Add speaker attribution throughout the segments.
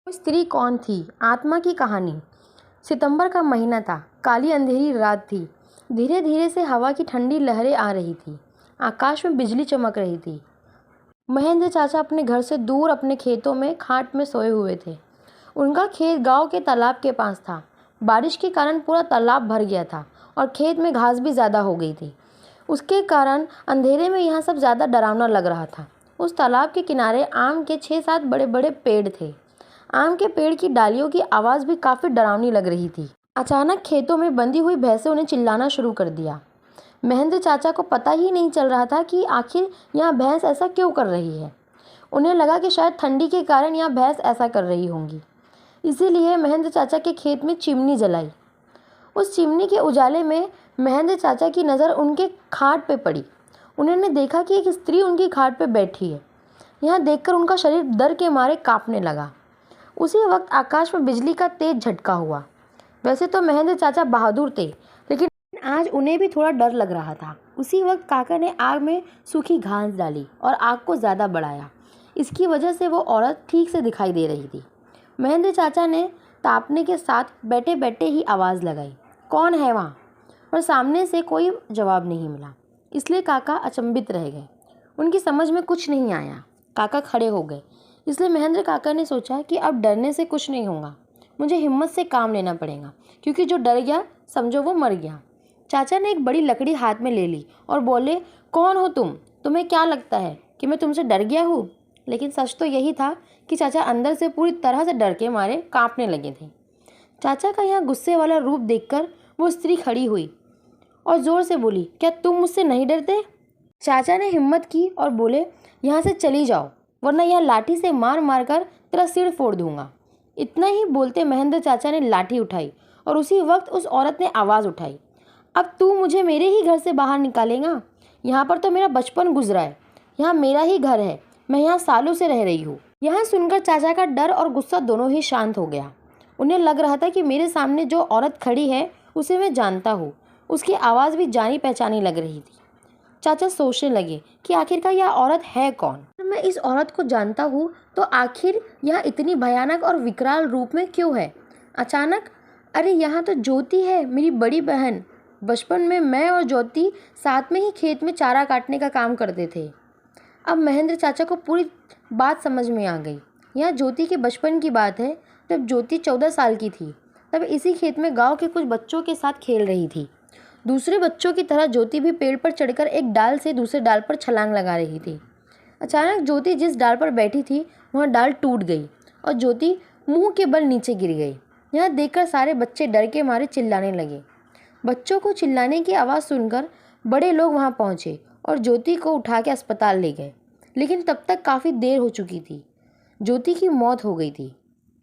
Speaker 1: वो स्त्री कौन थी? आत्मा की कहानी। सितंबर का महीना था। काली अंधेरी रात थी। धीरे धीरे से हवा की ठंडी लहरें आ रही थी। आकाश में बिजली चमक रही थी। महेंद्र चाचा अपने घर से दूर अपने खेतों में खाट में सोए हुए थे। उनका खेत गांव के तालाब के पास था। बारिश के कारण पूरा तालाब भर गया था और खेत में घास भी ज़्यादा हो गई थी। उसके कारण अंधेरे में यहाँ सब ज़्यादा डरावना लग रहा था। उस तालाब के किनारे आम के 6-7 बड़े बड़े पेड़ थे। आम के पेड़ की डालियों की आवाज़ भी काफ़ी डरावनी लग रही थी। अचानक खेतों में बंधी हुई भैंसें उन्हें चिल्लाना शुरू कर दिया। महेंद्र चाचा को पता ही नहीं चल रहा था कि आखिर यह भैंस ऐसा क्यों कर रही है। उन्हें लगा कि शायद ठंडी के कारण यह भैंस ऐसा कर रही होंगी। इसीलिए महेंद्र चाचा के खेत में चिमनी जलाई। उस चिमनी के उजाले में महेंद्र चाचा की नज़र उनके खाट पे पड़ी। उन्होंने देखा कि एक स्त्री उनकी खाट पे बैठी है। यह देखकर उनका शरीर डर के मारे कांपने लगा। उसी वक्त आकाश में बिजली का तेज झटका हुआ। वैसे तो महेंद्र चाचा बहादुर थे, लेकिन आज उन्हें भी थोड़ा डर लग रहा था। उसी वक्त काका ने आग में सूखी घास डाली और आग को ज़्यादा बढ़ाया। इसकी वजह से वो औरत ठीक से दिखाई दे रही थी। महेंद्र चाचा ने तापने के साथ बैठे बैठे ही आवाज़ लगाई, कौन है वहाँ? और सामने से कोई जवाब नहीं मिला। इसलिए काका अचंभित रह गए। उनकी समझ में कुछ नहीं आया। काका खड़े हो गए। इसलिए महेंद्र काका ने सोचा कि अब डरने से कुछ नहीं होगा, मुझे हिम्मत से काम लेना पड़ेगा, क्योंकि जो डर गया समझो वो मर गया। चाचा ने एक बड़ी लकड़ी हाथ में ले ली और बोले, कौन हो तुम? तुम्हें क्या लगता है कि मैं तुमसे डर गया हूँ? लेकिन सच तो यही था कि चाचा अंदर से पूरी तरह से डर के मारे कांपने लगे थे। चाचा का यहाँ गुस्से वाला रूप देखकर वो स्त्री खड़ी हुई और ज़ोर से बोली, क्या तुम मुझसे नहीं डरते? चाचा ने हिम्मत की और बोले, यहाँ से चली जाओ, वरना यह लाठी से मार मार कर तेरा सिर फोड़ दूंगा। इतना ही बोलते महेंद्र चाचा ने लाठी उठाई और उसी वक्त उस औरत ने आवाज़ उठाई, अब तू मुझे मेरे ही घर से बाहर निकालेगा? यहाँ पर तो मेरा बचपन गुजरा है, यहाँ मेरा ही घर है, मैं यहाँ सालों से रह रही हूँ। यहाँ सुनकर चाचा का डर और गुस्सा दोनों ही शांत हो गया। उन्हें लग रहा था कि मेरे सामने जो औरत खड़ी है उसे मैं जानता हूँ। उसकी आवाज़ भी जानी पहचानी लग रही थी। चाचा सोचने लगे कि आखिरकार यह औरत है कौन? मैं इस औरत को जानता हूँ तो आखिर यह इतनी भयानक और विकराल रूप में क्यों है? अचानक, अरे यहाँ तो ज्योति है, मेरी बड़ी बहन। बचपन में मैं और ज्योति साथ में ही खेत में चारा काटने का काम करते थे। अब महेंद्र चाचा को पूरी बात समझ में आ गई। यह ज्योति के बचपन की बात है, जब ज्योति 14 साल की थी। तब इसी खेत में गाँव के कुछ बच्चों के साथ खेल रही थी। दूसरे बच्चों की तरह ज्योति भी पेड़ पर चढ़कर एक डाल से दूसरे डाल पर छलांग लगा रही थी। अचानक ज्योति जिस डाल पर बैठी थी वह डाल टूट गई और ज्योति मुंह के बल नीचे गिर गई। यह देखकर सारे बच्चे डर के मारे चिल्लाने लगे। बच्चों को चिल्लाने की आवाज़ सुनकर बड़े लोग वहां पहुंचे और ज्योति को उठा के अस्पताल ले गए। लेकिन तब तक काफ़ी देर हो चुकी थी। ज्योति की मौत हो गई थी।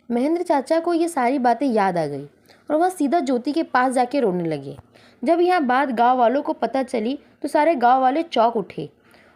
Speaker 1: महेंद्र चाचा को ये सारी बातें याद आ गई और वह सीधा ज्योति के पास जाके रोने लगे। जब यह बात गांव वालों को पता चली तो सारे गांव वाले चौंक उठे।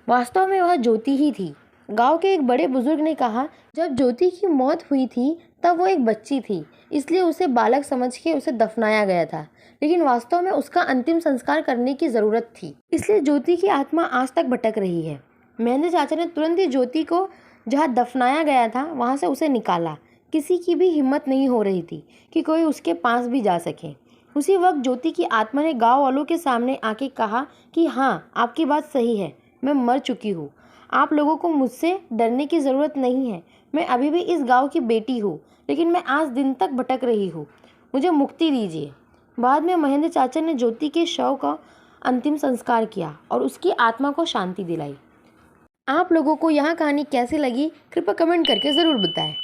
Speaker 1: वास्तव में वह ज्योति ही थी। गांव के एक बड़े बुजुर्ग ने कहा, जब ज्योति की मौत हुई थी तब वो एक बच्ची थी, इसलिए उसे बालक समझ के उसे दफनाया गया था। लेकिन वास्तव में उसका अंतिम संस्कार करने की ज़रूरत थी, इसलिए ज्योति की आत्मा आज तक भटक रही है। महेंद्र चाचा ने तुरंत ही ज्योति को जहाँ दफनाया गया था वहाँ से उसे निकाला। किसी की भी हिम्मत नहीं हो रही थी कि कोई उसके पास भी जा सके। उसी वक्त ज्योति की आत्मा ने गांव वालों के सामने आके कहा कि हाँ, आपकी बात सही है, मैं मर चुकी हूँ। आप लोगों को मुझसे डरने की ज़रूरत नहीं है। मैं अभी भी इस गांव की बेटी हूँ, लेकिन मैं आज दिन तक भटक रही हूँ। मुझे मुक्ति दीजिए। बाद में महेंद्र चाचा ने ज्योति के शव का अंतिम संस्कार किया और उसकी आत्मा को शांति दिलाई। आप लोगों को यह कहानी कैसी लगी कृपया कमेंट करके ज़रूर बताएं।